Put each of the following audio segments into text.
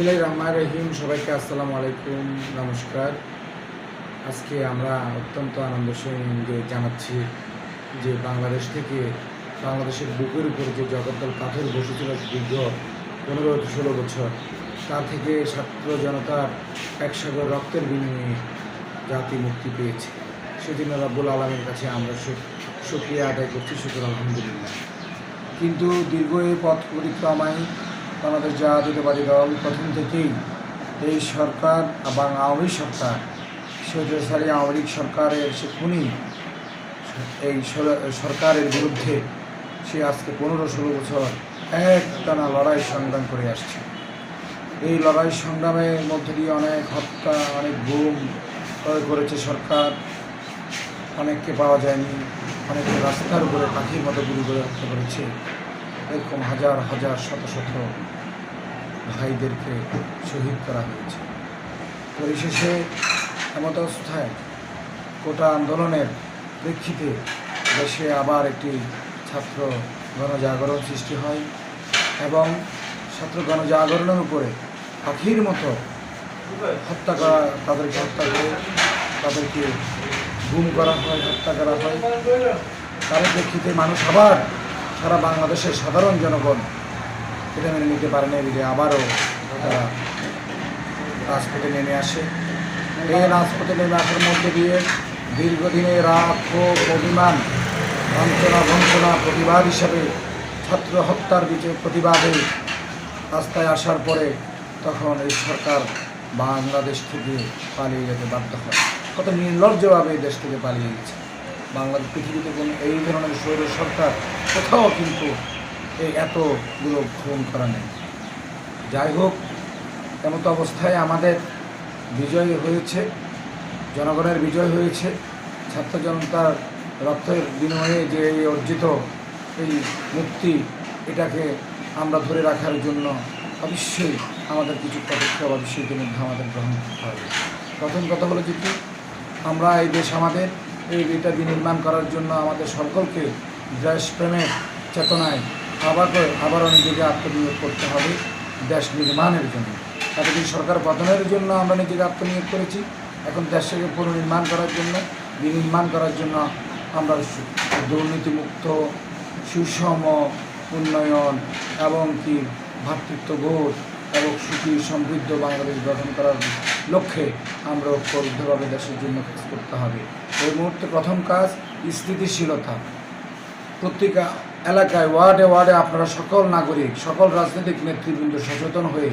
বিসমিল্লাহির রহমানির রহিম। সবাইকে আসসালামু আলাইকুম, নমস্কার। আজকে আমরা অত্যন্ত আনন্দের সঙ্গে জানাচ্ছি যে বাংলাদেশের বুকের উপর যে জগদ্দল পাথর বসেছিল দীর্ঘ 15-16 বছর, তা থেকে ছাত্র জনতার একসাগর রক্তের বিনিময়ে জাতি মুক্তি পেয়েছে। সেজন্য রব্বুল আলামিনের কাছে আমরা শুকরিয়া আদায় করছি, শুকর আলহামদুলিল্লাহ। কিন্তু দীর্ঘ এই পথ পরিক্রমায় বাংলাদেশ জাতীয়তাবাদী দল প্রথম থেকেই এই সরকার এবং আওয়ামী সরকার, স্বৈরাচারী আওয়ামী লীগ সরকারের সে খুনি এই সরকারের বিরুদ্ধে সে আজকে 15-16 বছর একটানা লড়াই সংগ্রাম করে আসছে। এই লড়াই সংগ্রামের মধ্যে দিয়ে অনেক হত্যা, অনেক গুম করেছে সরকার, অনেককে পাওয়া যায়নি, অনেকে রাস্তার উপরে পাখির মতো গুলি করে হত্যা করেছে। এরকম হাজার হাজার শত শত ভাইদেরকে শহীদ করা হয়েছে। পরিশেষে এমত অবস্থায় কোটা আন্দোলনের প্রেক্ষিতে দেশে আবার একটি ছাত্র গণজাগরণ সৃষ্টি হয় এবং ছাত্র গণজাগরণের উপরে পাখির মতো হত্যা করা, তাদেরকে হত্যা করে তাদেরকে গুম করা হয়, হত্যা করা হয়। তার প্রেক্ষিতে মানুষ আবার সারা বাংলাদেশের সাধারণ জনগণ এটা মেনে নিতে পারে না, এদিকে আবারও তারা রাজপথে নেমে আসে। এই রাজপথে নেমে আসার মধ্যে দিয়ে দীর্ঘদিনের রাগ ও অভিমান, বঞ্চনা প্রতিবাদ হিসাবে ছাত্র হত্যার প্রতিবাদে রাস্তায় আসার পরে তখন এই সরকার বাংলাদেশ থেকে পালিয়ে যেতে বাধ্য হয়। কত নির্লজ্জভাবে এই দেশ থেকে পালিয়ে গেছে। বাংলাদেশ পৃথিবীতে কোনো এই ধরনের স্বৈর সরকার কোথাও কিন্তু এই এতগুলো খুন করা নেই। যাই হোক, এমতো অবস্থায় আমাদের বিজয় হয়েছে, জনগণের বিজয় হয়েছে। ছাত্র জনতার রক্তের বিনিময়ে যে অর্জিত এই মুক্তি, এটাকে আমরা ধরে রাখার জন্য অবশ্যই আমাদের কিছু পদক্ষেপ অবশ্যই ইতিমধ্যে আমাদের গ্রহণ করতে হবে। প্রথম কথা হলো যে আমরা এই দেশ আমাদের এটা বিনির্মাণ করার জন্য আমাদের সকলকে দেশপ্রেমের চেতনায় আবারও নিজেকে আত্মনিয়োগ করতে হবে দেশ নির্মাণের জন্য। এতদিন সরকার পতনের জন্য আমরা নিজেকে আত্মনিয়োগ করেছি, এখন দেশকে পুনর্নির্মাণ করার জন্য, বিনির্মাণ করার জন্য আমরা দুর্নীতিমুক্ত, সুষম উন্নয়ন এবং কি ভ্রাতৃত্ববোধ এবং সুখী সমৃদ্ধ বাংলাদেশ গঠন করার লক্ষ্যে আমরা ঐক্যবদ্ধভাবে দেশের জন্য কাজ করতে হবে। এই মুহূর্তে প্রথম কাজ স্থিতিশীলতা। প্রত্যেক এলাকায় ওয়ার্ডে ওয়ার্ডে আপনারা সকল নাগরিক, সকল রাজনৈতিক নেতৃবৃন্দ সচেতন হয়ে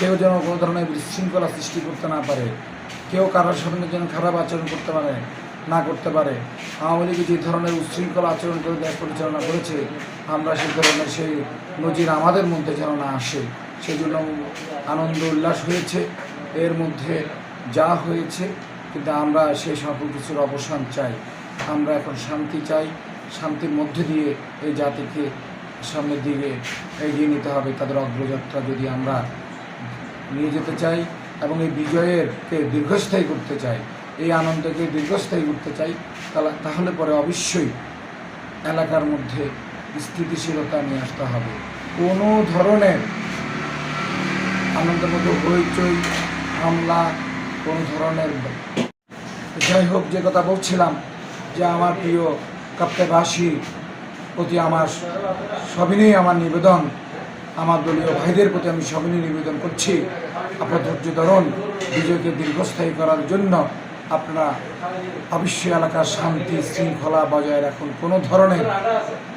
কেউ যেন কোনো ধরনের বিশৃঙ্খলা সৃষ্টি করতে না পারে, কেউ কারোর সঙ্গে যেন খারাপ আচরণ করতে পারে। আওয়ামী লীগ যে ধরনের উচ্ছৃঙ্খল আচরণ করে দেশ পরিচালনা করেছে, আমরা সেই ধরনের সেই নজির আমাদের মধ্যে যেন না আসে, সেই জন্য আনন্দ উল্লাস হয়েছে। এর মধ্যে যা হয়েছে, কিন্তু আমরা সেই সকল কিছুর অবসান চাই। আমরা এখন শান্তি চাই। শান্তির মধ্যে দিয়ে এই জাতিকে সামনের দিকে এগিয়ে নিতে হবে। তাদের অগ্রযাত্রা যদি আমরা নিয়ে যেতে চাই এবং এই বিজয়েরকে দীর্ঘস্থায়ী করতে চাই, এই আনন্দকে দীর্ঘস্থায়ী করতে চাই, তাহলে পরে অবশ্যই এলাকার মধ্যে স্থিতিশীলতা নিয়ে আসতে হবে। কোনো ধরনের আনন্দের মধ্যে হইচই, হামলা, কোনো ধরনের যাই হোক, যে কথা বলছিলাম যে আমার প্রিয় কাপ্তাইবাসী প্রতি আমার সবিনয় আমার নিবেদন, আমার দলীয় ভাইদের প্রতি আমি সবিনয় নিবেদন করছি, আপনার ধৈর্য ধরুন। বিজয়কে দীর্ঘস্থায়ী করার জন্য আপনারা অবশ্যই এলাকার শান্তি শৃঙ্খলা বজায় রাখুন। কোনো ধরনের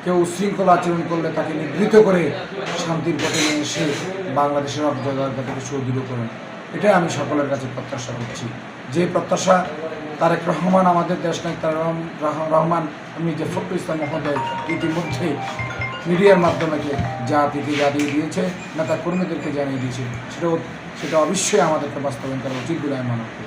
কেউ উশৃঙ্খলা আচরণ করলে তাকে নিবৃত করে শান্তির পথে নিয়ে এসে বাংলাদেশের অগ্রযাত্রাকে সুদৃঢ় করুন। এটাই আমি সকলের কাছে প্রত্যাশা করছি। যে প্রত্যাশা তারেক রহমান, আমাদের দেশনায়ক তারেক রহমান, মির্জা ফখরুল ইসলাম মহোদয় ইতিমধ্যে মিডিয়ার মাধ্যমে জাতিকে জানিয়ে দিয়েছে, নেতা কর্মীদেরকে জানিয়ে দিয়েছে, সেটা অবশ্যই আমাদেরকে বাস্তবায়ন করা উচিত বলে আমি মনে করি।